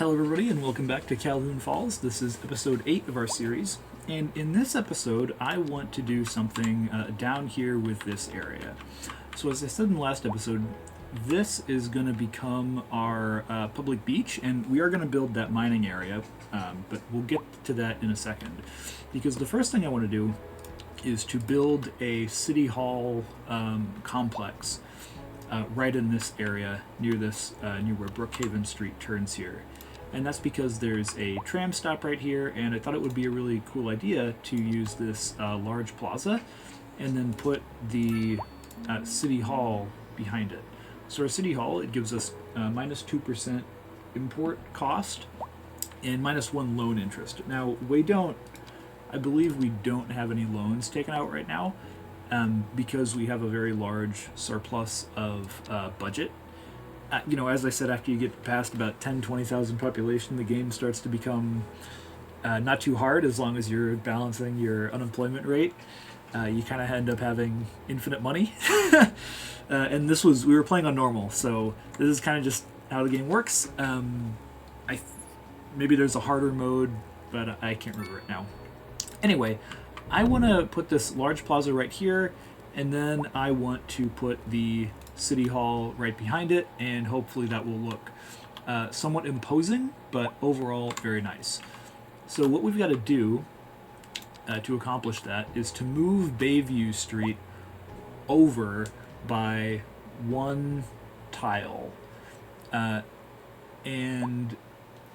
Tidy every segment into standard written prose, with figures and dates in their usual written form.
Hello everybody and welcome back to Calhoun Falls. This is episode 8 of our series, and in this episode I want to do something down here with this area. So as I said in the last episode, this is going to become our public beach, and we are going to build that mining area, but we'll get to that in a second. Because the first thing I want to do is to build a city hall complex right in this area near where Brookhaven Street turns here. And that's because there's a tram stop right here, and I thought it would be a really cool idea to use this large plaza and then put the city hall behind it. So our city hall, it gives us minus 2% import cost and minus 1 loan interest. Now, I believe we don't have any loans taken out right now because we have a very large surplus of budget. As I said, after you get past about 20,000 population, the game starts to become not too hard as long as you're balancing your unemployment rate. You kind of end up having infinite money. And we were playing on normal, so this is kind of just how the game works. Maybe there's a harder mode, but I can't remember it now. Anyway, I want to put this large plaza right here, and then I want to put the City Hall right behind it, and hopefully that will look somewhat imposing, but overall very nice. So what we've got to do to accomplish that is to move Bayview Street over by 1 tile. And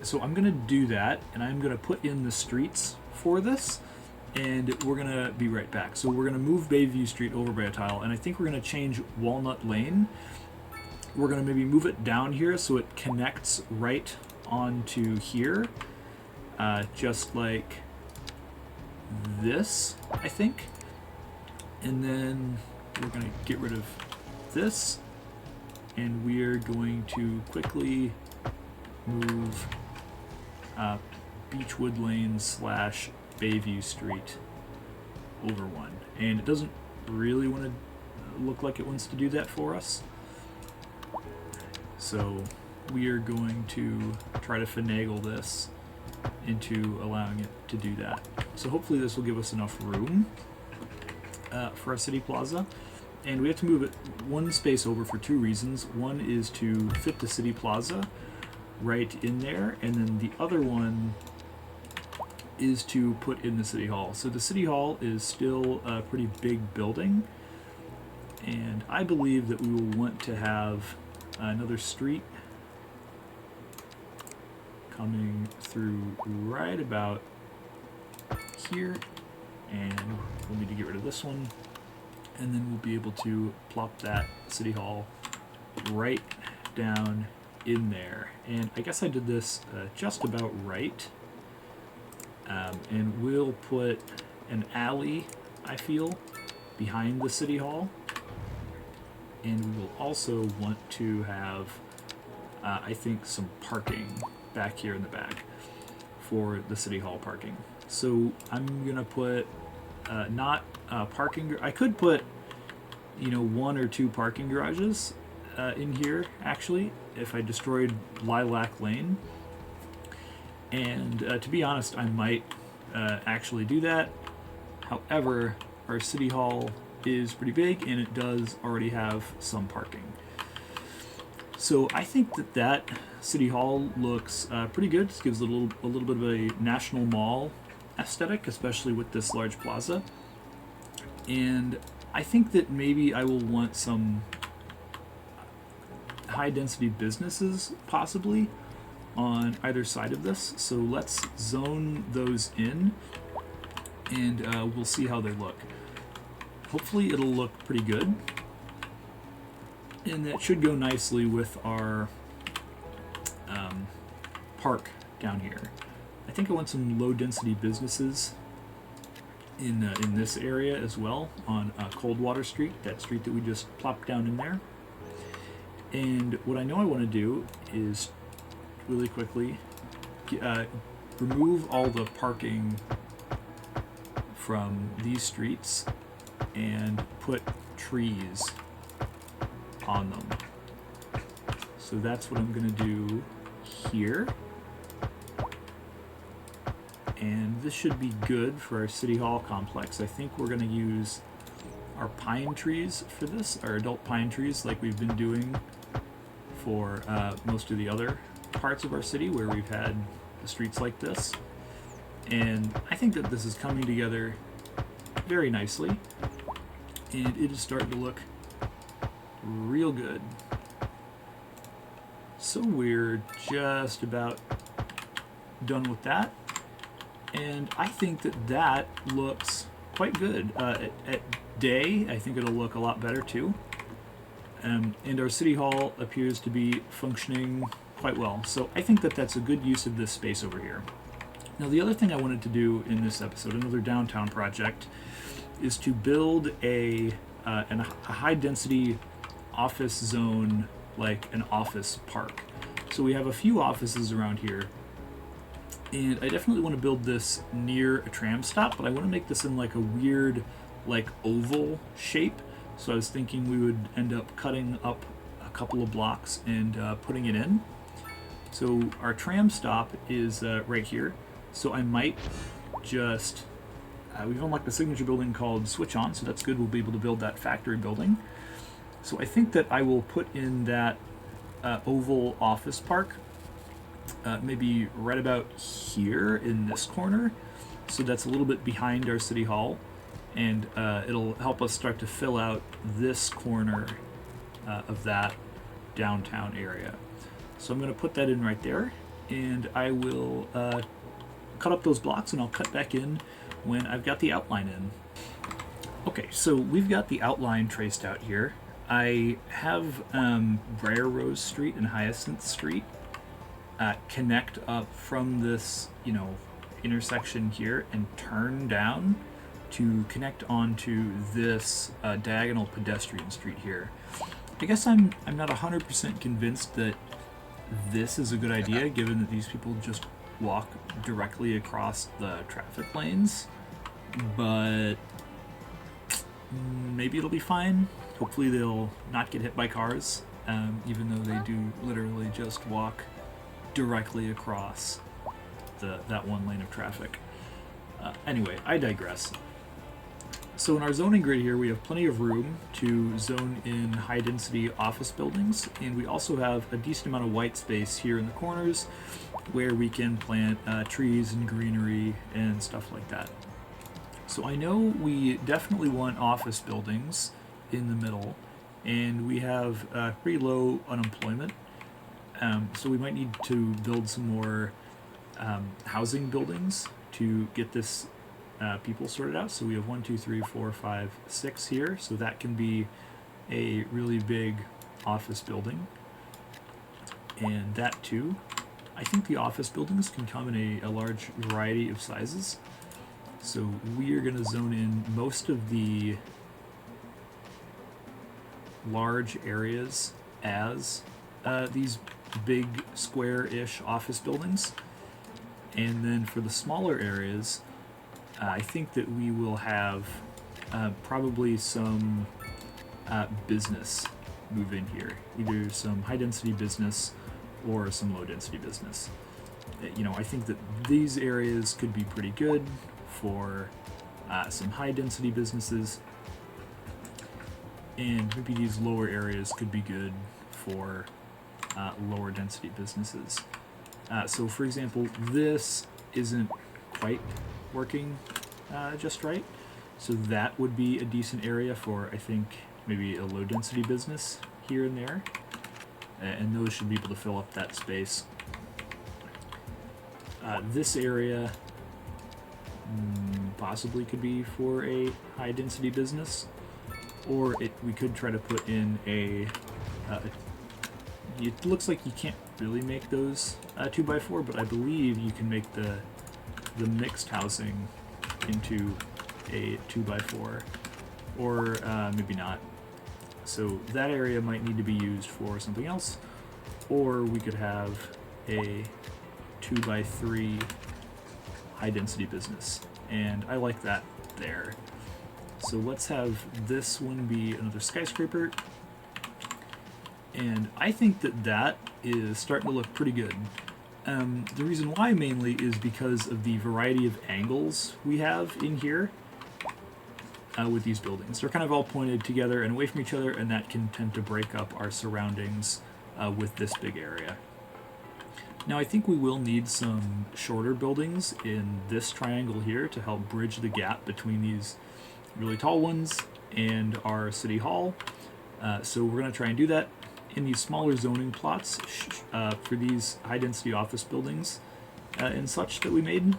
so I'm going to do that, and I'm going to put in the streets for this, and we're going to be right back. So we're going to move Bayview Street over by a tile, and I think we're going to change Walnut Lane. We're going to maybe move it down here so it connects right onto here, just like this, I think. And then we're going to get rid of this, and we're going to quickly move Beechwood Lane / Bayview Street over 1, and it doesn't really want to look like it wants to do that for us, so we are going to try to finagle this into allowing it to do that. So hopefully this will give us enough room for our city plaza, and we have to move it 1 space over for 2 reasons. One is to fit the city plaza right in there, and then the other one is to put in the city hall. So the city hall is still a pretty big building, and I believe that we will want to have another street coming through right about here, and we'll need to get rid of this one, and then we'll be able to plop that city hall right down in there. And I guess I did this just about right. And we'll put an alley, I feel, behind the city hall, and we will also want to have I think some parking back here in the back for the city hall parking. So I'm gonna put not parking. I could put 1 or 2 parking garages in here actually if I destroyed Lilac Lane. And to be honest, I might actually do that. However, our city hall is pretty big, and it does already have some parking. So I think that city hall looks pretty good. This gives it a little bit of a National Mall aesthetic, especially with this large plaza. And I think that maybe I will want some high-density businesses, possibly, on either side of this. So let's zone those in, and we'll see how they look. Hopefully it'll look pretty good, and that should go nicely with our park down here. I think I want some low-density businesses in this area as well, on Coldwater Street, that street that we just plopped down in there. And what I know I want to do is really quickly remove all the parking from these streets and put trees on them. So that's what I'm going to do here. And this should be good for our City Hall complex. I think we're going to use our pine trees for this, our adult pine trees, like we've been doing for most of the other parts of our city where we've had the streets like this. And I think that this is coming together very nicely, and it is starting to look real good. So we're just about done with that, and I think that that looks quite good. At day, I think it'll look a lot better too. And our City Hall appears to be functioning quite well. So I think that that's a good use of this space over here. Now, the other thing I wanted to do in this episode, another downtown project, is to build a high-density office zone, like an office park. So we have a few offices around here, and I definitely want to build this near a tram stop, but I want to make this in like a weird, like oval shape. So I was thinking we would end up cutting up a couple of blocks and putting it in. So our tram stop is right here. So I might just, we've unlocked a signature building called Switch On, so that's good. We'll be able to build that factory building. So I think that I will put in that oval office park, maybe right about here in this corner. So that's a little bit behind our City Hall, and it'll help us start to fill out this corner of that downtown area. So I'm going to put that in right there, and I will cut up those blocks, and I'll cut back in when I've got the outline in. Okay, so we've got the outline traced out here. I have Briar Rose Street and Hyacinth Street connect up from this, intersection here and turn down to connect onto this diagonal pedestrian street here. I guess I'm not 100% convinced that this is a good idea, given that these people just walk directly across the traffic lanes, but maybe it'll be fine. Hopefully they'll not get hit by cars, even though they do literally just walk directly across that one lane of traffic. Anyway, I digress. So in our zoning grid here, we have plenty of room to zone in high-density office buildings, and we also have a decent amount of white space here in the corners where we can plant trees and greenery and stuff like that. So I know we definitely want office buildings in the middle, and we have pretty low unemployment, so we might need to build some more housing buildings to get this people sorted out. So we have 1, 2, 3, 4, 5, 6 here, so that can be a really big office building. And that too, I think the office buildings can come in a large variety of sizes. So we are going to zone in most of the large areas as these big square-ish office buildings. And then for the smaller areas, I think that we will have probably some business move in here, either some high-density business or some low-density business. I think that these areas could be pretty good for some high-density businesses, and maybe these lower areas could be good for lower-density businesses. So, for example, this isn't quite working just right, so that would be a decent area for, I think, maybe a low-density business here and there, and those should be able to fill up that space. This area possibly could be for a high-density business, or we could try to put in it looks like you can't really make those 2x4, but I believe you can make the mixed housing into a 2x4, or maybe not. So that area might need to be used for something else, or we could have a 2x3 high-density business, and I like that there. So let's have this one be another skyscraper, and I think that is starting to look pretty good. The reason why mainly is because of the variety of angles we have in here with these buildings. They're kind of all pointed together and away from each other, and that can tend to break up our surroundings with this big area. Now I think we will need some shorter buildings in this triangle here to help bridge the gap between these really tall ones and our city hall. So we're going to try and do that in these smaller zoning plots for these high density office buildings and such that we made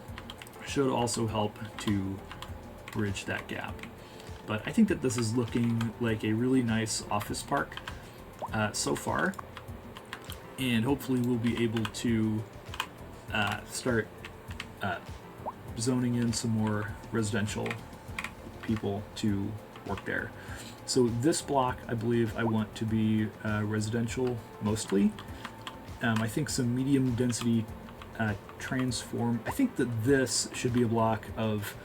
should also help to bridge that gap. But I think that this is looking like a really nice office park so far. And hopefully we'll be able to start zoning in some more residential people to work there. So this block, I believe I want to be residential mostly. I think some medium density transform. I think that this should be a block of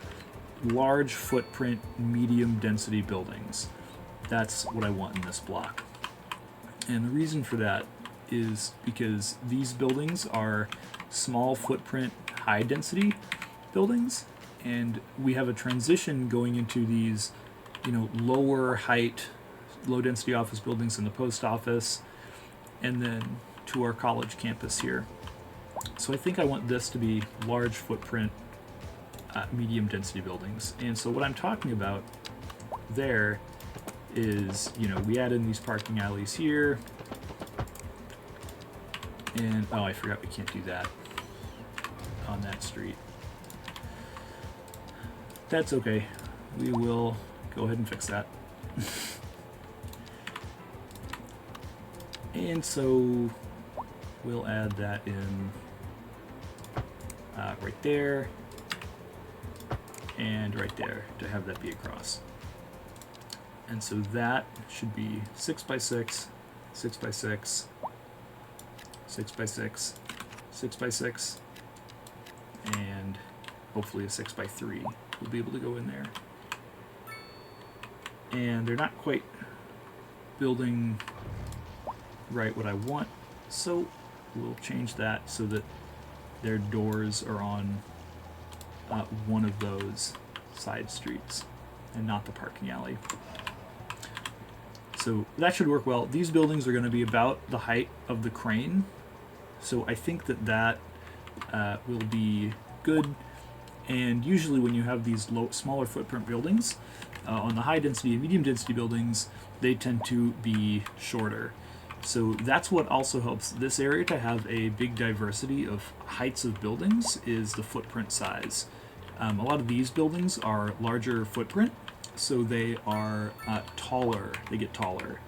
large footprint, medium density buildings. That's what I want in this block. And the reason for that is because these buildings are small footprint, high density buildings, and we have a transition going into these, lower height, low density office buildings in the post office, and then to our college campus here. So I think I want this to be large footprint, medium density buildings. And so what I'm talking about there is, we add in these parking alleys here. And, oh, I forgot we can't do that on that street. That's okay. We will go ahead and fix that. And so we'll add that in right there and right there to have that be across. And so that should be 6 by 6, 6 by 6, 6 by 6, 6 by 6, and hopefully a 6 by 3 will be able to go in there. And they're not quite building right what I want, so we'll change that so that their doors are on one of those side streets and not the parking alley. So that should work well. These buildings are going to be about the height of the crane, so I think that will be good. And usually when you have these smaller footprint buildings, on the high density and medium density buildings, they tend to be shorter. So that's what also helps this area to have a big diversity of heights of buildings, is the footprint size. A lot of these buildings are larger footprint, so they are taller. They get taller.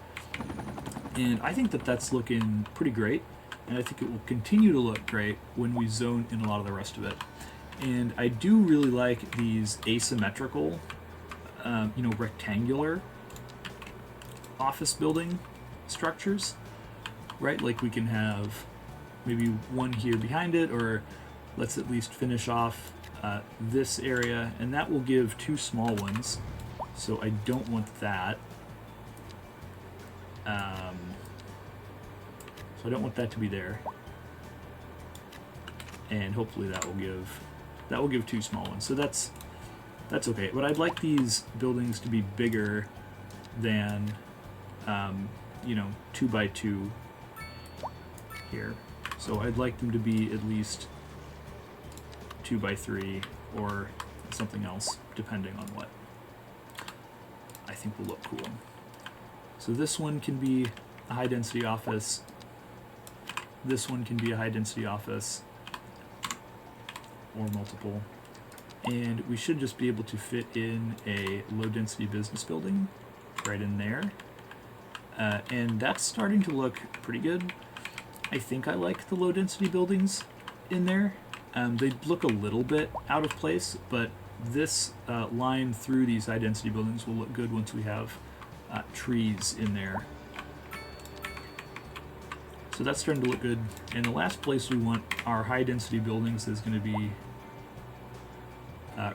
And I think that that's looking pretty great, and I think it will continue to look great when we zone in a lot of the rest of it. And I do really like these asymmetrical, rectangular office building structures, right? Like we can have maybe one here behind it, or let's at least finish off this area, and that will give two small ones. So I don't want that. So I don't want that to be there. And hopefully that will give two small ones. So that's okay. But I'd like these buildings to be bigger than 2 by 2 here. So I'd like them to be at least 2 by 3 or something else, depending on what I think will look cool. So this one can be a high density office. This one can be a high density office, or multiple. And we should just be able to fit in a low density business building right in there. And that's starting to look pretty good. I think I like the low density buildings in there. They look a little bit out of place, but this line through these high density buildings will look good once we have trees in there. So that's starting to look good. And the last place we want our high density buildings is going to be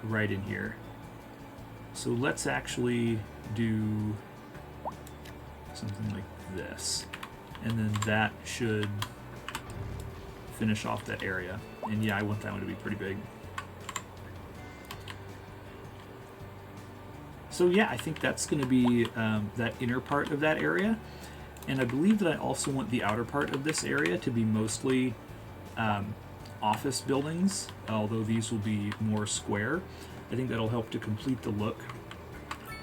right in here. So let's actually do something like this. And then that should finish off that area. And yeah, I want that one to be pretty big. So yeah, I think that's going to be that inner part of that area. And I believe that I also want the outer part of this area to be mostly office buildings, although these will be more square. I think that'll help to complete the look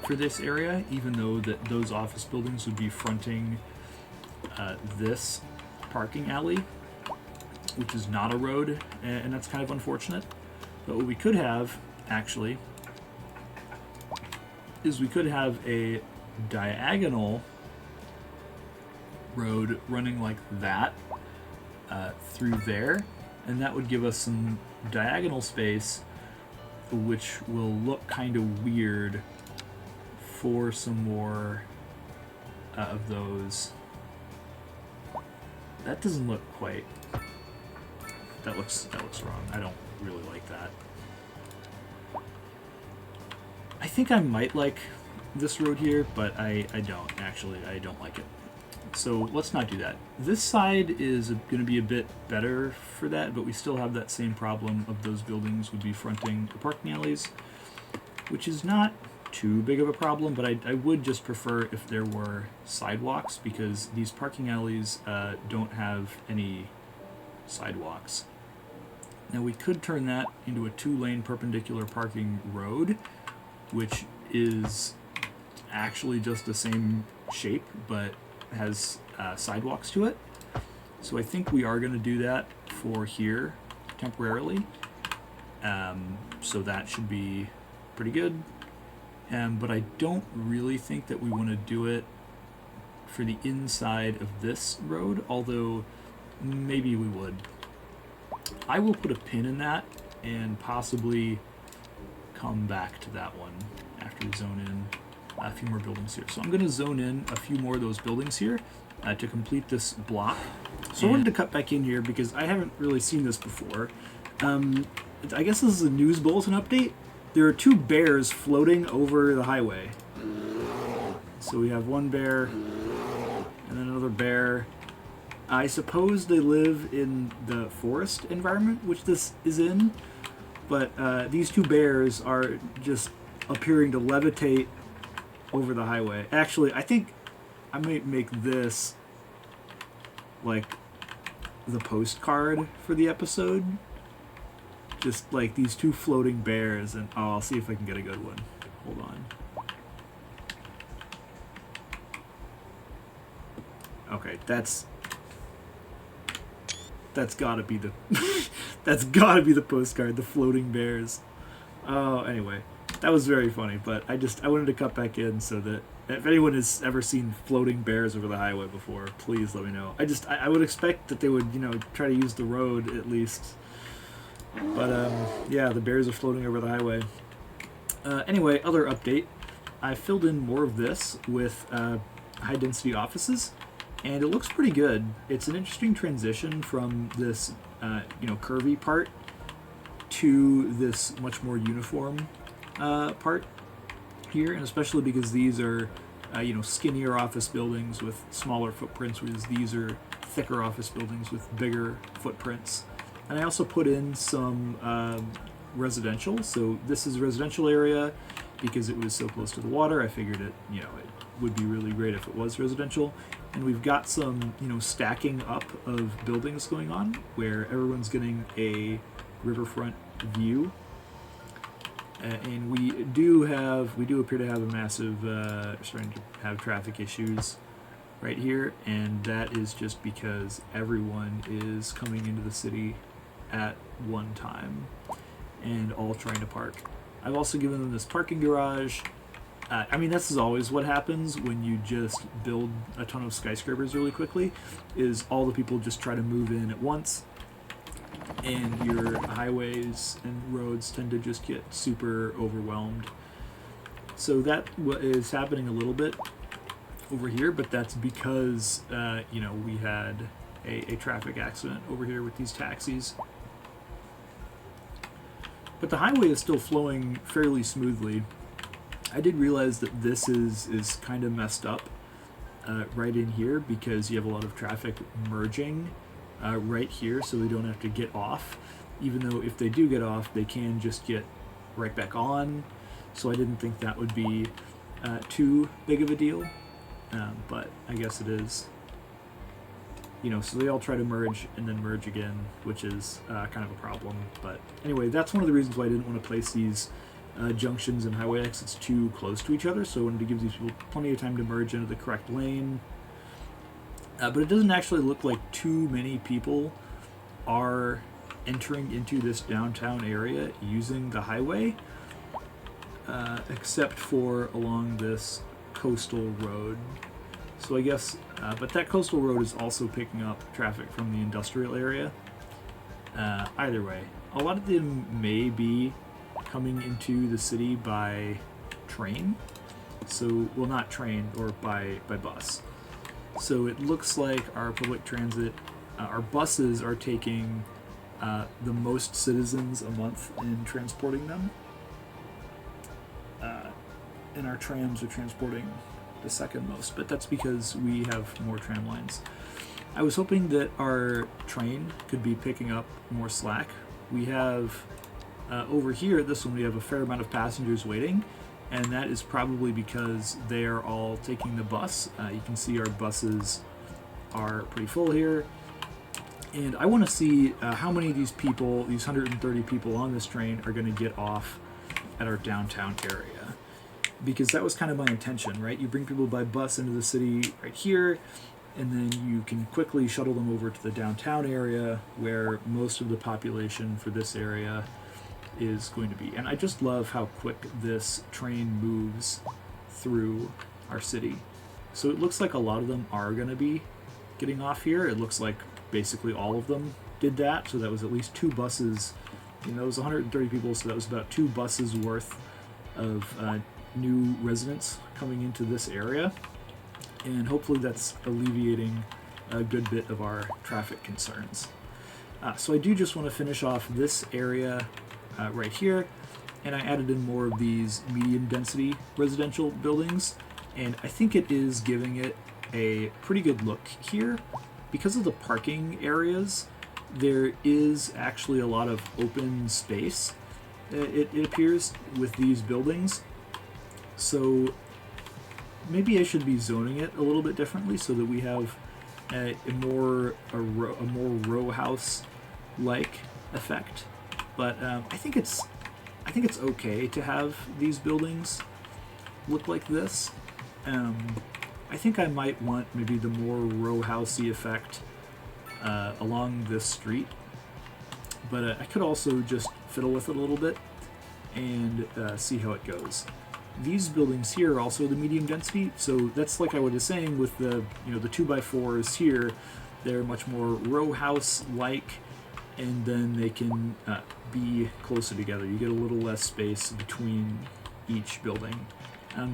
for this area, even though that those office buildings would be fronting this parking alley, which is not a road, and that's kind of unfortunate. But what we could have, actually, is we could have a diagonal road running like that through there, and that would give us some diagonal space, which will look kind of weird for some more of those. That doesn't look quite. That looks wrong. I don't really like that. I think I might like this road here, but I don't actually. I don't like it. So let's not do that. This side is going to be a bit better for that, but we still have that same problem of those buildings would be fronting the parking alleys, which is not too big of a problem, but I would just prefer if there were sidewalks, because these parking alleys don't have any sidewalks. Now we could turn that into a 2-lane perpendicular parking road, which is actually just the same shape, but has sidewalks to it. So I think we are going to do that for here temporarily. So that should be pretty good. But I don't really think that we want to do it for the inside of this road, although maybe we would. I will put a pin in that and possibly come back to that one after we zone in a few more buildings here. So I'm going to zone in a few more of those buildings here to complete this block. So I wanted to cut back in here because I haven't really seen this before. I guess this is a news bulletin update. There are 2 bears floating over the highway. So we have one bear and then another bear. I suppose they live in the forest environment, which this is in, but these 2 bears are just appearing to levitate over the highway. Actually, I think I might make this like the postcard for the episode. Just like these 2 floating bears, and I'll see if I can get a good one. Hold on. Okay, that's gotta be the that's gotta be the postcard, the floating bears. Oh, anyway, that was very funny, but I wanted to cut back in so that if anyone has ever seen floating bears over the highway before, please let me know. I would expect that they would, try to use the road at least. But yeah, the bears are floating over the highway. Anyway, other update. I filled in more of this with high density offices, and it looks pretty good. It's an interesting transition from this curvy part to this much more uniform part here, and especially because these are skinnier office buildings with smaller footprints, whereas these are thicker office buildings with bigger footprints. And I also put in some residential. So this is a residential area because it was so close to the water. I figured it would be really great if it was residential. And we've got some, stacking up of buildings going on where everyone's getting a riverfront view. And we do appear to have a massive, starting to have traffic issues right here. And that is just because everyone is coming into the city at one time and all trying to park. I've also given them this parking garage. This is always what happens when you just build a ton of skyscrapers really quickly, is all the people just try to move in at once, and your highways and roads tend to just get super overwhelmed. So that is happening a little bit over here, but that's because we had a traffic accident over here with these taxis. But the highway is still flowing fairly smoothly. I did realize that this is kind of messed up right in here because you have a lot of traffic merging right here so they don't have to get off, even though if they do get off, they can just get right back on. So I didn't think that would be too big of a deal, but I guess it is. So they all try to merge and then merge again, which is kind of a problem. But anyway, that's one of the reasons why I didn't want to place these junctions and highway exits too close to each other. So I wanted to give these people plenty of time to merge into the correct lane. But it doesn't actually look like too many people are entering into this downtown area using the highway, except for along this coastal road. So I guess, but that coastal road is also picking up traffic from the industrial area. Either way, a lot of them may be coming into the city by train. So, well, not train, or by bus. So it looks like our public transit, our buses are taking the most citizens a month in transporting them. And our trams are transporting the second most, but that's because we have more tram lines. I was hoping that our train could be picking up more slack. We have, over here, this one, we have a fair amount of passengers waiting, and that is probably because they are all taking the bus. You can see our buses are pretty full here. And I want to see how many of these people, these 130 people on this train, are going to get off at our downtown area. Because that was kind of my intention, right? You bring people by bus into the city right here, and then you can quickly shuttle them over to the downtown area where most of the population for this area is going to be. And I just love how quick this train moves through our city. So it looks like a lot of them are going to be getting off here. It looks like basically all of them did that. So that was at least 2 buses. It was 130 people, so that was about 2 buses worth of new residents coming into this area, and hopefully that's alleviating a good bit of our traffic concerns. So I do just want to finish off this area right here, and I added in more of these medium density residential buildings, and I think it is giving it a pretty good look here. Because of the parking areas, there is actually a lot of open space, it appears, with these buildings. So maybe I should be zoning it a little bit differently so that we have a more row house like effect. But I think it's okay to have these buildings look like this. I think I might want maybe the more row housey effect along this street, but I could also just fiddle with it a little bit and see how it goes. These buildings here are also the medium density, so that's like I was saying with the the 2x4s here. They're much more row house like, and then they can be closer together. You get a little less space between each building,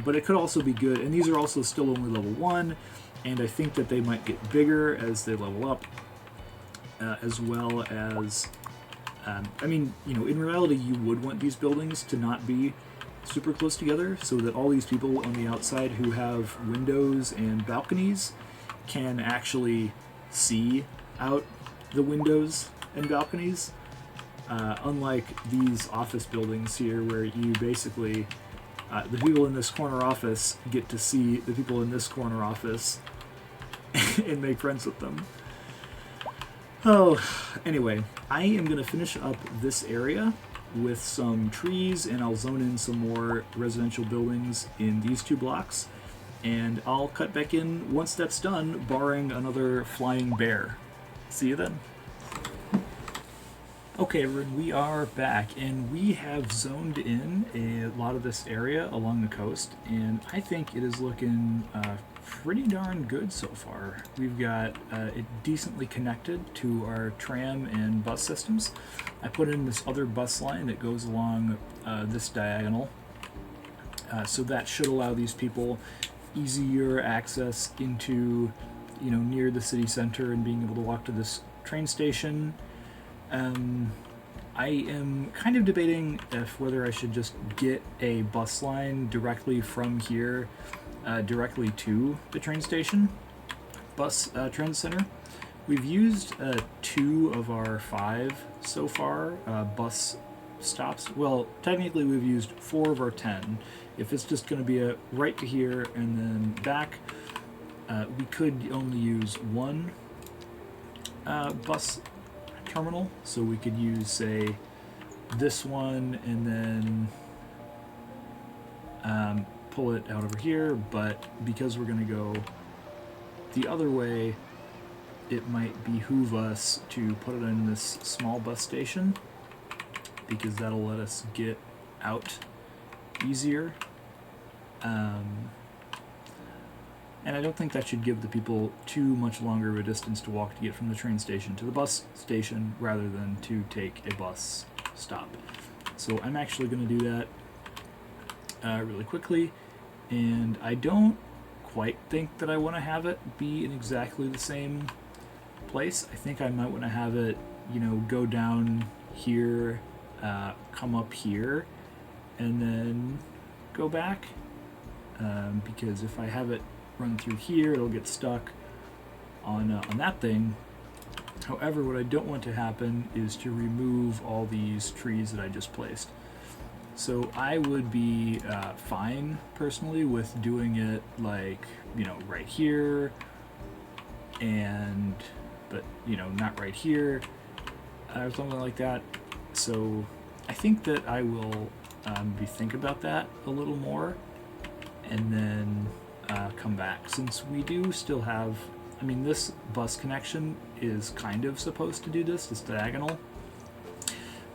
but it could also be good. And these are also still only level 1, and I think that they might get bigger as they level up, as well as in reality you would want these buildings to not be super close together, so that all these people on the outside who have windows and balconies can actually see out the windows and balconies, unlike these office buildings here where you basically the people in this corner office get to see the people in this corner office and make friends with them. Anyway, I am going to finish up this area with some trees, and I'll zone in some more residential buildings in these 2 blocks, and I'll cut back in once that's done, barring another flying bear. See you then. Okay, everyone, we are back, and we have zoned in a lot of this area along the coast, and I think it is looking pretty darn good so far. We've got it decently connected to our tram and bus systems. I put in this other bus line that goes along this diagonal, so that should allow these people easier access into, near the city center and being able to walk to this train station. I am kind of debating whether I should just get a bus line directly from here directly to the train station, transit center, We've used 2 of our 5 so far bus stops. Well, technically we've used 4 of our 10. If it's just going to be a right to here and then back, we could only use 1 bus terminal. So we could use, say, this one and then pull it out over here. But because we're going to go the other way, it might behoove us to put it in this small bus station because that'll let us get out easier. And I don't think that should give the people too much longer of a distance to walk to get from the train station to the bus station rather than to take a bus stop. So I'm actually going to do that really quickly, and I don't quite think that I want to have it be in exactly the same place. I think I might want to have it, go down here, come up here, and then go back. Because if I have it run through here, it'll get stuck on that thing. However, what I don't want to happen is to remove all these trees that I just placed. So I would be fine personally with doing it like, right here, but not right here, or something like that. So I think that I will think about that a little more and then come back, since we do still have, this bus connection is kind of supposed to do this. It's diagonal.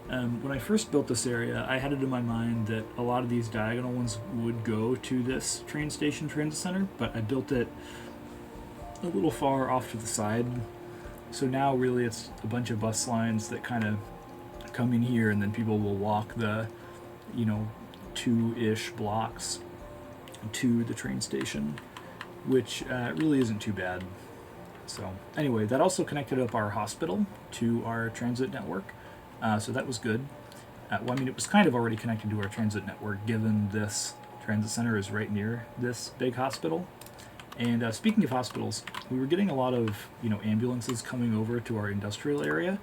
When I first built this area, I had it in my mind that a lot of these diagonal ones would go to this train station transit center, but I built it a little far off to the side. So now really it's a bunch of bus lines that kind of come in here, and then people will walk the, 2-ish blocks to the train station, which really isn't too bad. So anyway, that also connected up our hospital to our transit network. So that was good. It was kind of already connected to our transit network, given this transit center is right near this big hospital. And speaking of hospitals, we were getting a lot of ambulances coming over to our industrial area.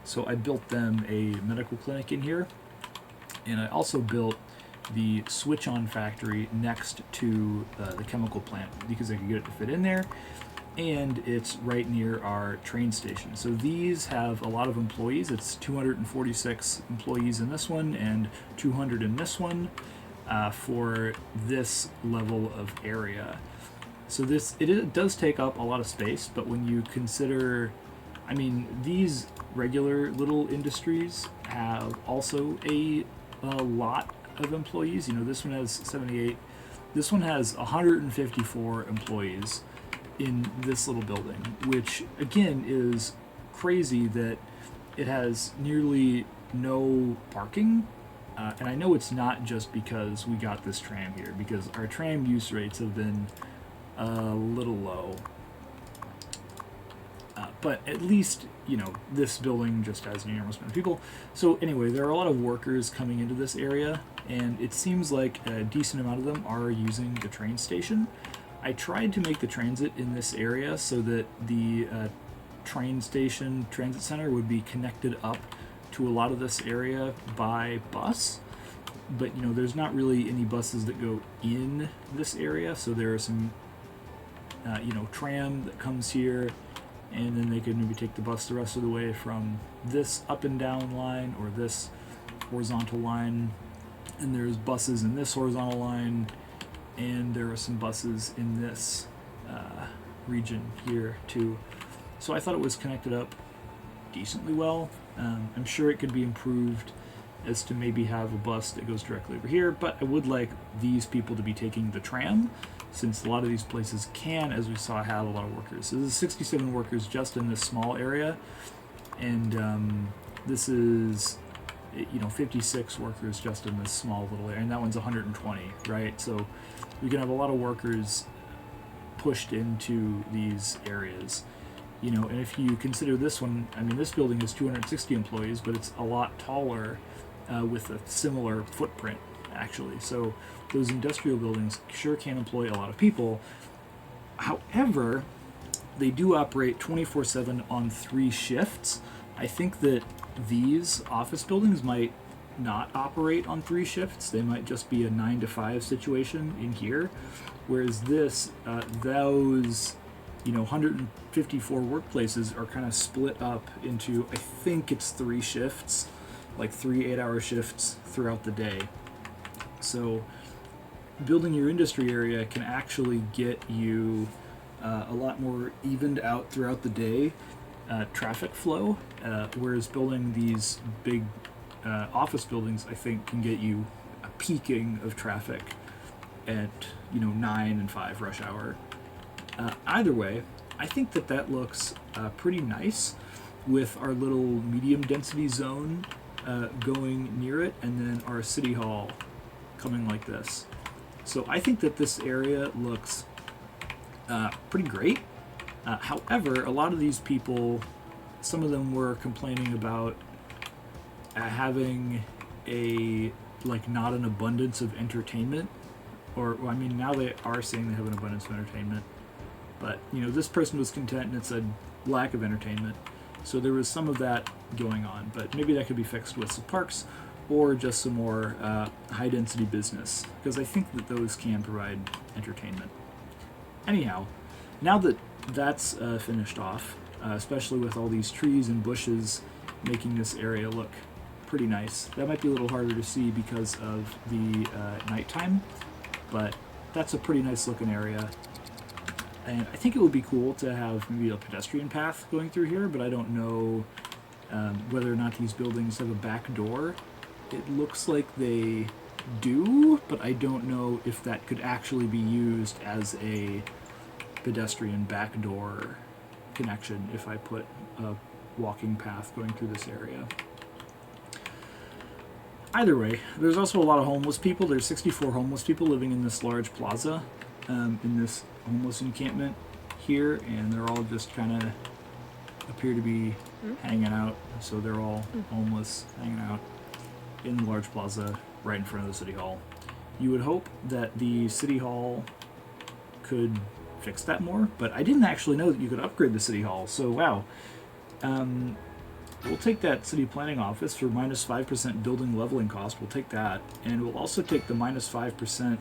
So I built them a medical clinic in here, and I also built the switch-on factory next to the chemical plant because I could get it to fit in there. And it's right near our train station. So these have a lot of employees. It's 246 employees in this one and 200 in this one for this level of area. So it does take up a lot of space, but when you consider, these regular little industries have also a lot of employees. This one has 78. This one has 154 employees in this little building, which again is crazy that it has nearly no parking. And I know it's not just because we got this tram here, because our tram use rates have been a little low. But at least, this building just has an enormous amount of people. So anyway, there are a lot of workers coming into this area, and it seems like a decent amount of them are using the train station. I tried to make the transit in this area so that the train station transit center would be connected up to a lot of this area by bus, but there's not really any buses that go in this area. So there are some tram that comes here, and then they could maybe take the bus the rest of the way from this up and down line or this horizontal line, and there's buses in this horizontal line, and there are some buses in this region here too. So I thought it was connected up decently well. I'm sure it could be improved as to maybe have a bus that goes directly over here, but I would like these people to be taking the tram, since a lot of these places can, as we saw, have a lot of workers. So this is 67 workers just in this small area, and this is 56 workers just in this small little area, and that one's 120, right? So we can have a lot of workers pushed into these areas, and if you consider this one, this building has 260 employees, but it's a lot taller with a similar footprint, actually. So those industrial buildings sure can employ a lot of people. However, They do operate 24/7 on 3 shifts. I think that these office buildings might not operate on 3 shifts. They might just be a 9 to 5 situation in here. Whereas those 154 workplaces are kind of split up into, I think it's 3 shifts, like 3 8-hour shifts throughout the day. So building your industry area can actually get you a lot more evened out throughout the day traffic flow, whereas building these big office buildings, I think, can get you a peaking of traffic at 9 and 5 rush hour. Either way, I think that looks pretty nice with our little medium density zone going near it, and then our city hall coming like this. So I think that this area looks pretty great. However, a lot of these people, some of them were complaining about having not an abundance of entertainment, or well, I mean, now they are saying they have an abundance of entertainment, but this person was content and it said lack of entertainment. So there was some of that going on, but maybe that could be fixed with some parks or just some more high density business, because I think that those can provide entertainment. Anyhow, now that that's finished off, especially with all these trees and bushes making this area look pretty nice. That might be a little harder to see because of the nighttime, but that's a pretty nice looking area. And I think it would be cool to have maybe a pedestrian path going through here, but I don't know whether or not these buildings have a back door. It looks like they do, but I don't know if that could actually be used as a pedestrian back door connection if I put a walking path going through this area. Either way, there's also a lot of homeless people. There's 64 homeless people living in this large plaza, in this homeless encampment here, and they're all just kind of appear to be hanging out. So they're all homeless, hanging out in the large plaza right in front of the city hall. You would hope that the city hall could fix that more, but I didn't actually know that you could upgrade the city hall. So wow. We'll take that city planning office for minus 5% building leveling cost. We'll take that, and we'll also take the minus 5%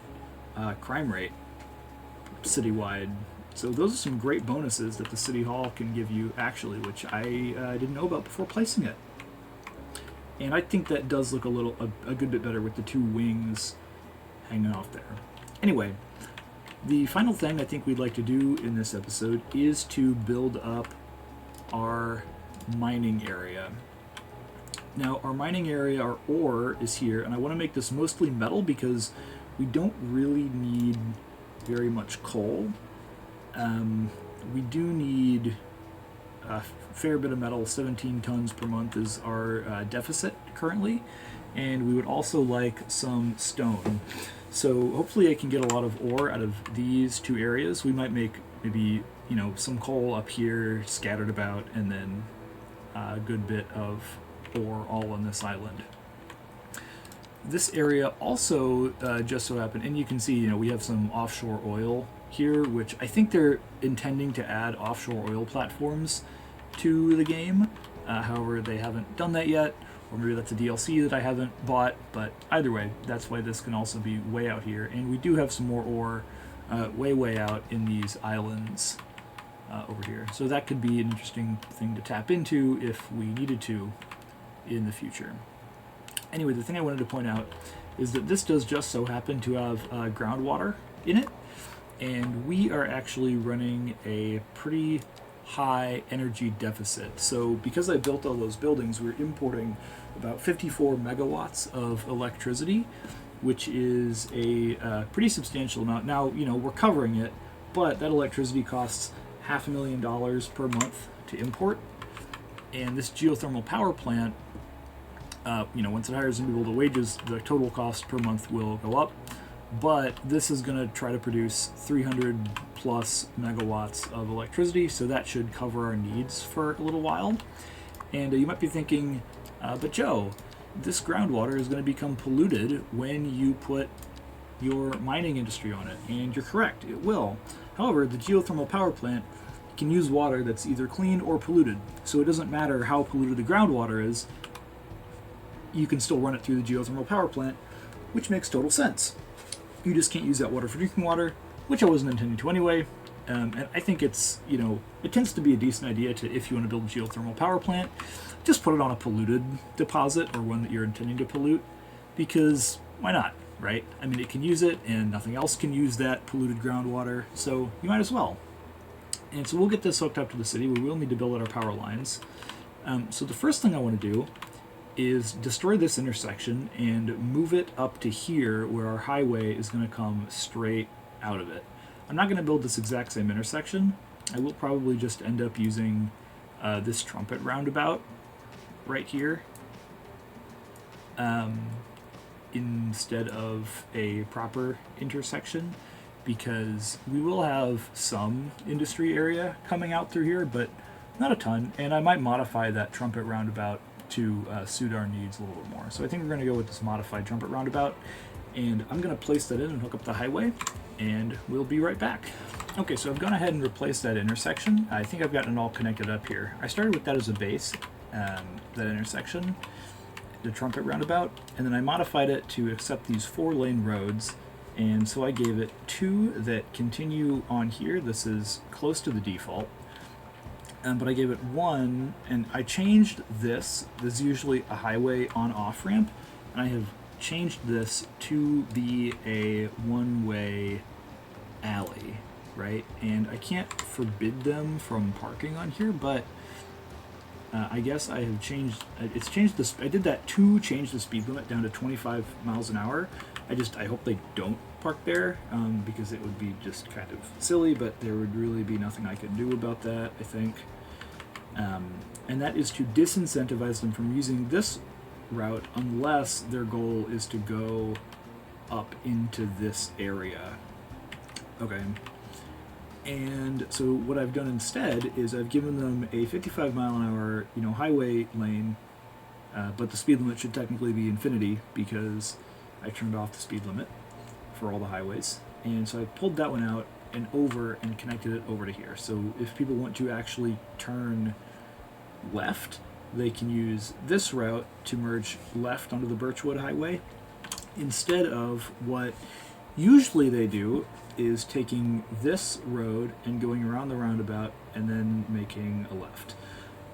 crime rate citywide. So those are some great bonuses that the city hall can give you actually, which I didn't know about before placing it. And I think that does look a good bit better with the 2 wings hanging off there. Anyway, the final thing I think we'd like to do in this episode is to build up our mining area. Now, our mining area, our ore is here, and I want to make this mostly metal because we don't really need very much coal. We do need a fair bit of metal. 17 tons per month is our deficit currently, and we would also like some stone. So hopefully I can get a lot of ore out of these 2 areas. We might make maybe some coal up here scattered about, and then a good bit of ore all on this island. This area also just so happened, and you can see we have some offshore oil here, which I think they're intending to add offshore oil platforms to the game. However, they haven't done that yet, or maybe that's a DLC that I haven't bought, but either way, that's why this can also be way out here. And we do have some more ore way out in these islands over here. So that could be an interesting thing to tap into if we needed to in the future. Anyway, the thing I wanted to point out is that this does just so happen to have groundwater in it, and we are actually running a pretty high energy deficit. So because I built all those buildings, we're importing about 54 megawatts of electricity, which is a pretty substantial amount. Now, we're covering it, but that electricity costs $500,000 per month to import. And this geothermal power plant, once it hires some people, the wages, the total cost per month will go up. But this is going to try to produce 300 plus megawatts of electricity, so that should cover our needs for a little while. And you might be thinking, but Joe, this groundwater is going to become polluted when you put your mining industry on it. And you're correct, it will. However, the geothermal power plant can use water that's either clean or polluted. So it doesn't matter how polluted the groundwater is, you can still run it through the geothermal power plant, which makes total sense. You just can't use that water for drinking water, which I wasn't intending to anyway. And I think it's, it tends to be a decent idea to, if you want to build a geothermal power plant, just put it on a polluted deposit or one that you're intending to pollute, because why not, right? I mean, it can use it and nothing else can use that polluted groundwater, so you might as well. And so we'll get this hooked up to the city. We will need to build out our power lines. So the first thing I want to do is destroy this intersection and move it up to here where our highway is going to come straight out of it. I'm not going to build this exact same intersection. I will probably just end up using this trumpet roundabout right here instead of a proper intersection, because we will have some industry area coming out through here, but not a ton, and I might modify that trumpet roundabout to suit our needs a little bit more. So I think we're going to go with this modified trumpet roundabout, and I'm going to place that in and hook up the highway, and we'll be right back. Okay, so I've gone ahead and replaced that intersection. I think I've gotten it all connected up here. I started with that as a base, that intersection, the trumpet roundabout, and then I modified it to accept these 4-lane roads, and so I gave it 2 that continue on here. This is close to the default, but I gave it 1, and I changed this. This is usually a highway on-off ramp, and I have changed this to be a one-way alley, right? And I can't forbid them from parking on here, but I guess I have changed, it's changed this, I did that to change the speed limit down to 25 miles an hour. I hope they don't park there, because it would be just kind of silly, but there would really be nothing I could do about that, I think. And that is to disincentivize them from using this route unless their goal is to go up into this area. Okay. And so what I've done instead is I've given them a 55 mile an hour, highway lane, but the speed limit should technically be infinity because I turned off the speed limit for all the highways. And so I pulled that one out and over and connected it over to here. So if people want to actually turn left, they can use this route to merge left onto the Birchwood Highway instead of what usually they do is taking this road and going around the roundabout and then making a left.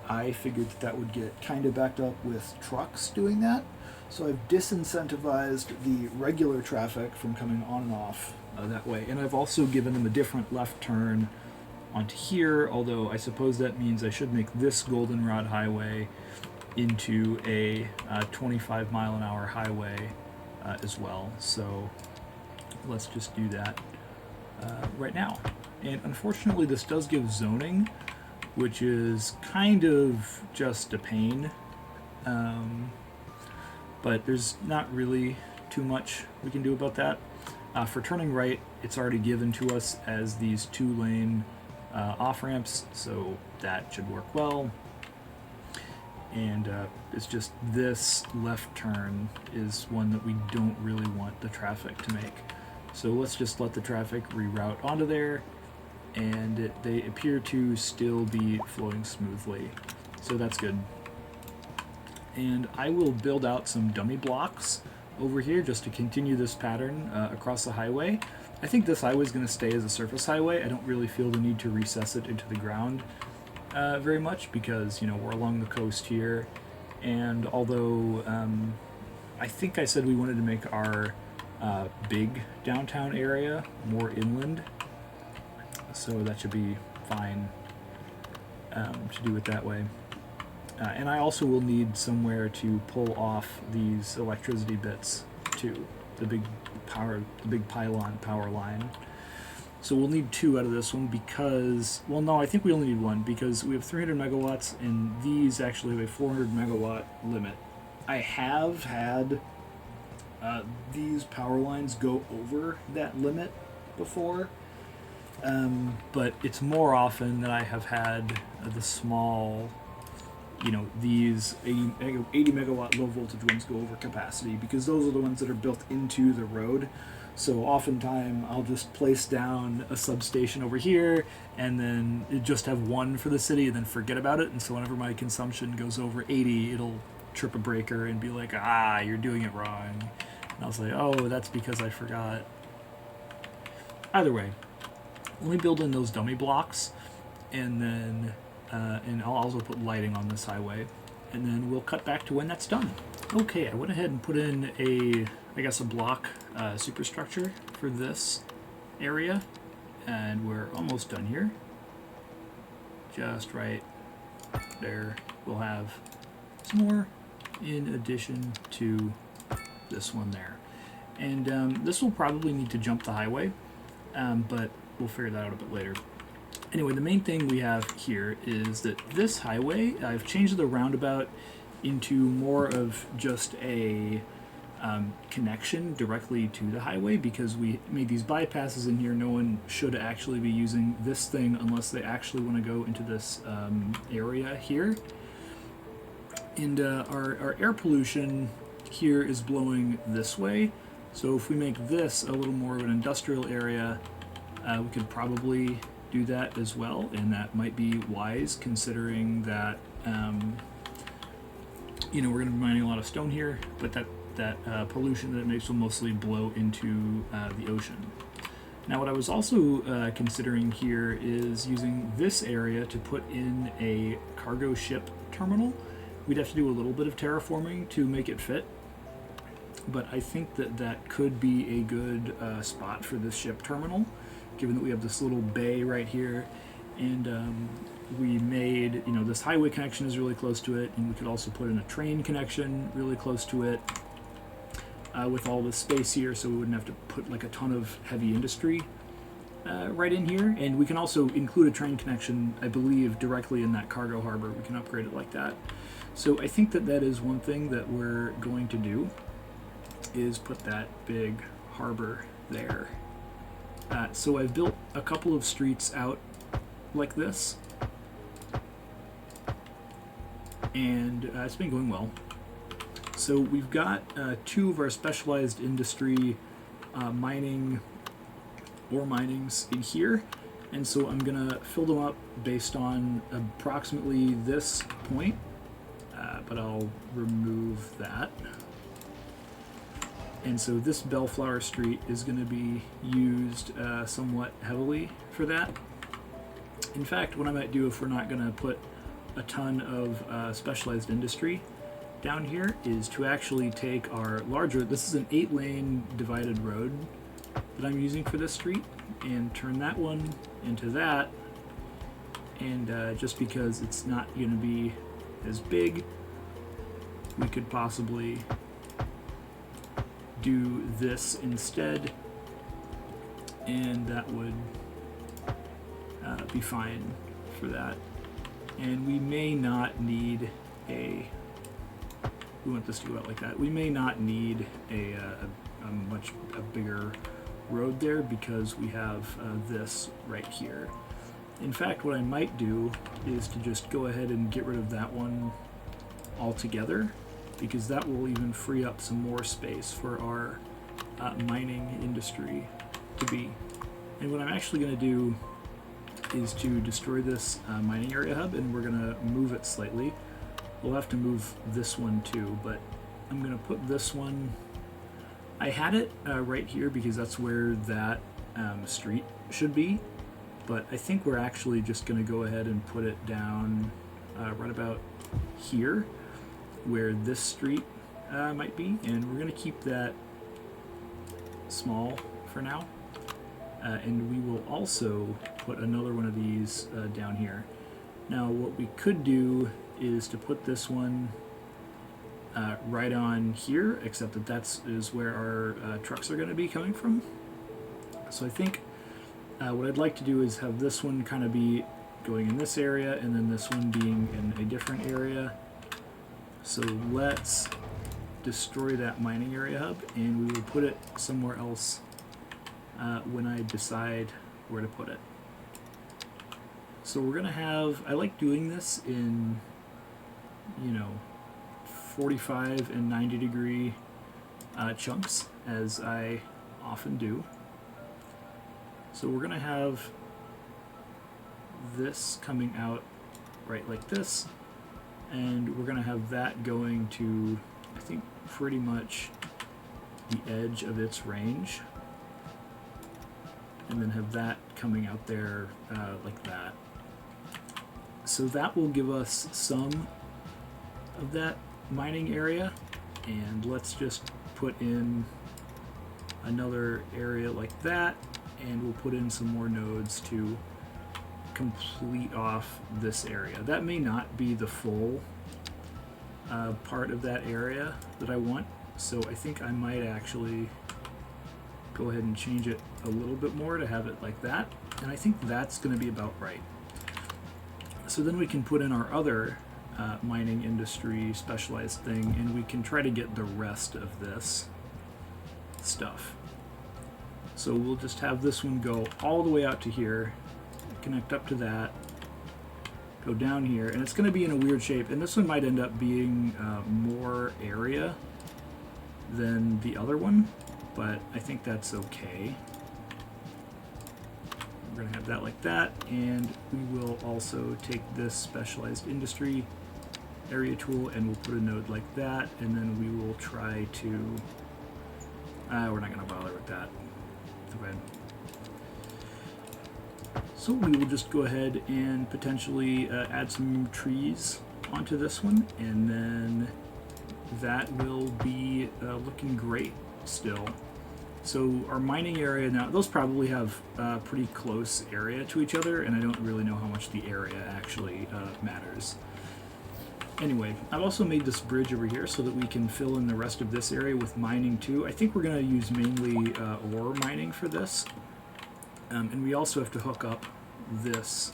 I figured that would get kind of backed up with trucks doing that, so I've disincentivized the regular traffic from coming on and off that way, and I've also given them a different left turn onto here, although I suppose that means I should make this Goldenrod Highway into a 25 mile an hour highway as well, so let's just do that right now. And unfortunately this does give zoning, which is kind of just a pain, but there's not really too much we can do about that. For turning right, it's already given to us as these 2-lane off-ramps, so that should work well. And it's just this left turn is one that we don't really want the traffic to make. So let's just let the traffic reroute onto there, and they appear to still be flowing smoothly. So that's good. And I will build out some dummy blocks over here just to continue this pattern across the highway. I think this highway is going to stay as a surface highway. I don't really feel the need to recess it into the ground very much because, we're along the coast here. And although I think I said we wanted to make our big downtown area more inland, so that should be fine to do it that way. And I also will need somewhere to pull off these electricity bits too, the big pylon power line. So we'll need 2 out of this one because, well, no, I think we only need 1 because we have 300 megawatts and these actually have a 400 megawatt limit. I have had these power lines go over that limit before, but it's more often that I have had the small these 80 megawatt low voltage ones go over capacity, because those are the ones that are built into the road. So oftentimes I'll just place down a substation over here and then just have one for the city and then forget about it. And so whenever my consumption goes over 80, it'll trip a breaker and be like, you're doing it wrong. And I'll say, oh, that's because I forgot. Either way, let me build in those dummy blocks, and then and I'll also put lighting on this highway, and then we'll cut back to when that's done. Okay, I went ahead and put in a block superstructure for this area, and we're almost done here. Just right there. We'll have some more in addition to this one there. And this will probably need to jump the highway, but we'll figure that out a bit later. Anyway, the main thing we have here is that this highway, I've changed the roundabout into more of just a connection directly to the highway, because we made these bypasses in here. No one should actually be using this thing unless they actually want to go into this area here. And our air pollution here is blowing this way. So if we make this a little more of an industrial area, we could probably do that as well, and that might be wise, considering that we're going to be mining a lot of stone here, but that pollution that it makes will mostly blow into the ocean. Now, what I was also considering here is using this area to put in a cargo ship terminal. We'd have to do a little bit of terraforming to make it fit, but I think that could be a good spot for this ship terminal, given that we have this little bay right here, and we made, this highway connection is really close to it, and we could also put in a train connection really close to it with all this space here, so we wouldn't have to put like a ton of heavy industry right in here. And we can also include a train connection, I believe, directly in that cargo harbor. We can upgrade it like that. So I think that is one thing that we're going to do, is put that big harbor there. So I've built a couple of streets out like this, and it's been going well. So we've got two of our specialized industry minings in here, and so I'm gonna fill them up based on approximately this point, but I'll remove that. And so this Bellflower Street is going to be used somewhat heavily for that. In fact, what I might do, if we're not going to put a ton of specialized industry down here, is to actually take our larger, this is an 8-lane divided road that I'm using for this street, and turn that one into that. And just because it's not going to be as big, we could possibly do this instead, and that would be fine for that. And we may not need we want this to go out like that. We may not need a much bigger road there, because we have this right here. In fact, what I might do is to just go ahead and get rid of that one altogether, because that will even free up some more space for our mining industry to be. And what I'm actually going to do is to destroy this mining area hub, and we're going to move it slightly. We'll have to move this one too, but I'm going to put this one, I had it right here because that's where that street should be, but I think we're actually just going to go ahead and put it down right about here, where this street might be, and we're going to keep that small for now. And we will also put another one of these down here. Now, what we could do is to put this one right on here, except that is where our trucks are going to be coming from. So I think what I'd like to do is have this one kind of be going in this area, and then this one being in a different area. So let's destroy that mining area hub, and we will put it somewhere else when I decide where to put it. So we're going to have, I like doing this in you know, 45 and 90 degree chunks, as I often do. So we're going to have this coming out right like this, and we're going to have that going to, I think, pretty much the edge of its range, and then have that coming out there like that. So that will give us some of that mining area, and let's just put in another area like that, and we'll put in some more nodes to complete off this area. That may not be the full part of that area that I want, so I think I might actually go ahead and change it a little bit more to have it like that, and I think that's going to be about right. So then we can put in our other mining industry specialized thing, and we can try to get the rest of this stuff. So we'll just have this one go all the way out to here, connect up to that, go down here, and it's going to be in a weird shape, and this one might end up being more area than the other one, but I think that's okay. We're going to have that like that, and we will also take this specialized industry area tool and we'll put a node like that, and then we will try to we're not going to bother with that. Okay. So we will just go ahead and potentially add some trees onto this one, and then that will be looking great still. So our mining area now, those probably have pretty close area to each other, and I don't really know how much the area actually matters. Anyway, I've also made this bridge over here so that we can fill in the rest of this area with mining too. I think we're going to use mainly ore mining for this. And we also have to hook up this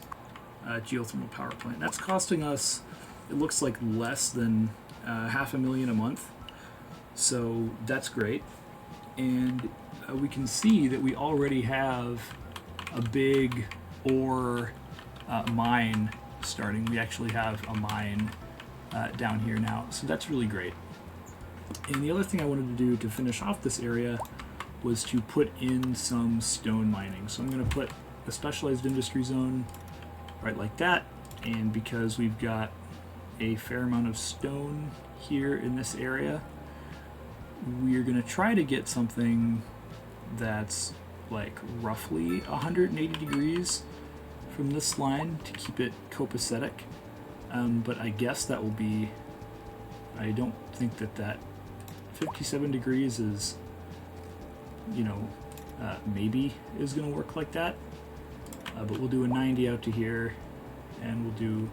geothermal power plant. That's costing us, it looks like, less than $500,000 a month. So that's great. And we can see that we already have a big ore mine starting. We actually have a mine down here now, so that's really great. And the other thing I wanted to do to finish off this area was to put in some stone mining. So I'm going to put a specialized industry zone right like that, and because we've got a fair amount of stone here in this area, we're going to try to get something that's like roughly 180 degrees from this line to keep it copacetic. But I guess that will be, I don't think that 57 degrees is, you know, maybe is going to work like that. But we'll do a 90 out to here, and we'll do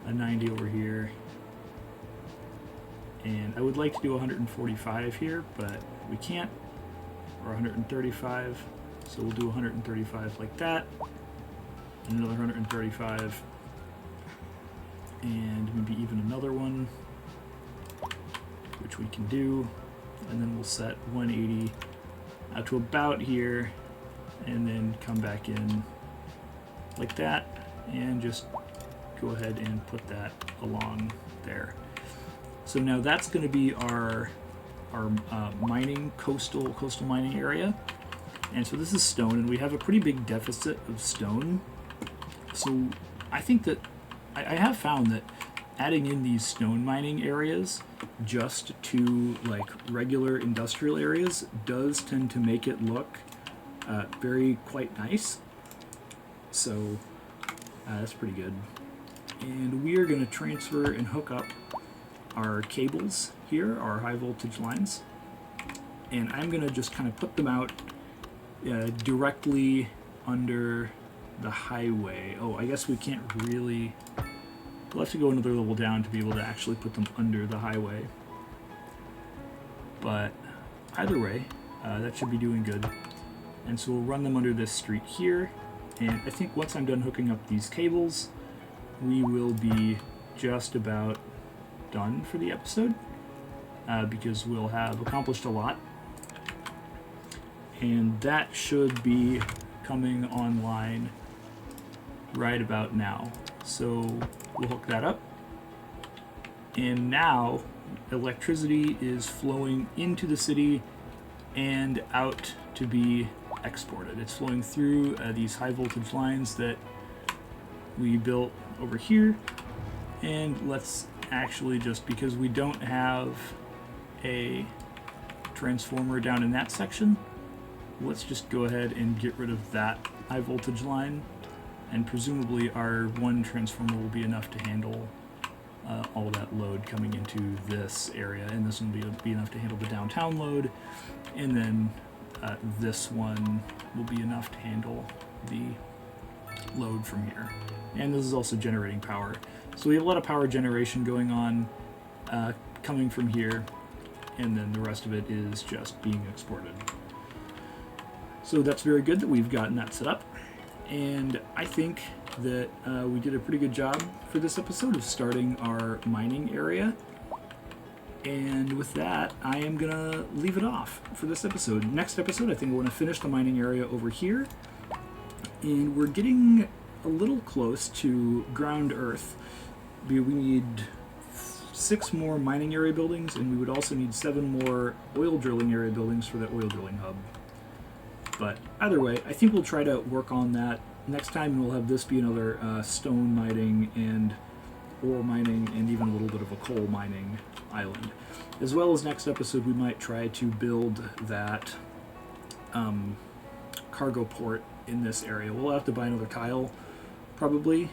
a 90 over here. And I would like to do 145 here, but we can't, or 135. So we'll do 135 like that, and another 135. And maybe even another one, which we can do, and then we'll set 180 out to about here, and then come back in like that, and just go ahead and put that along there. So now that's going to be our mining coastal mining area, and so this is stone, and we have a pretty big deficit of stone. So I think that I have found that adding in these stone mining areas just to like regular industrial areas does tend to make it look quite nice. So that's pretty good. And we are going to transfer and hook up our cables here, our high voltage lines. And I'm going to just kind of put them out directly under the highway. Oh, I guess we can't really, we'll have to go another level down to be able to actually put them under the highway. But either way, that should be doing good. And so we'll run them under this street here. And I think once I'm done hooking up these cables, we will be just about done for the episode, because we'll have accomplished a lot. And that should be coming online right about now. So we'll hook that up, And now electricity is flowing into the city and out to be exported. It's flowing through these high voltage lines that we built over here. And let's actually, just because we don't have a transformer down in that section, let's just go ahead and get rid of that high voltage line, and presumably our one transformer will be enough to handle all that load coming into this area, and this one will be enough to handle the downtown load, and then this one will be enough to handle the load from here. And this is also generating power. So we have a lot of power generation going on coming from here, and then the rest of it is just being exported. So that's very good that we've gotten that set up, and I think that we did a pretty good job for this episode of starting our mining area. And with that, I am gonna leave it off for this episode. Next episode, I think we're gonna finish the mining area over here, and we're getting a little close to ground earth. We need 6 more mining area buildings, and we would also need 7 more oil drilling area buildings for the oil drilling hub. But either way, I think we'll try to work on that next time, and we'll have this be another stone mining and ore mining and even a little bit of a coal mining island. As well as next episode, we might try to build that cargo port in this area. We'll have to buy another tile, probably,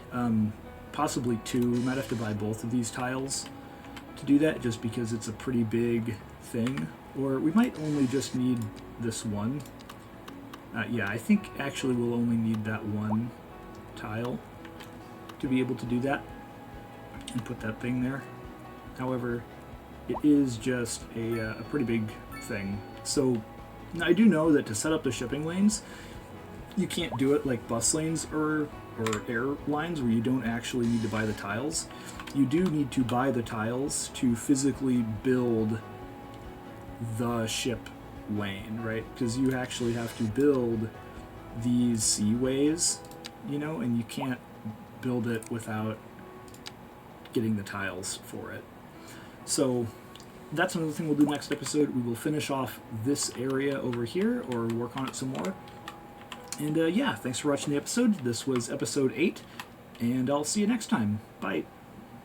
possibly 2. We might have to buy both of these tiles to do that, just because it's a pretty big thing. Or we might only just need this one. Yeah, I think actually we'll only need that one tile to be able to do that and put that thing there. However, it is just a pretty big thing. So I do know that to set up the shipping lanes, you can't do it like bus lanes or air lines where you don't actually need to buy the tiles. You do need to buy the tiles to physically build the ship lane, right? Because you actually have to build these seaways, you know, and you can't build it without getting the tiles for it. So that's another thing we'll do next episode. We will finish off this area over here, or work on it some more. And yeah, thanks for watching the episode. This was episode 8, and I'll see you next time. Bye.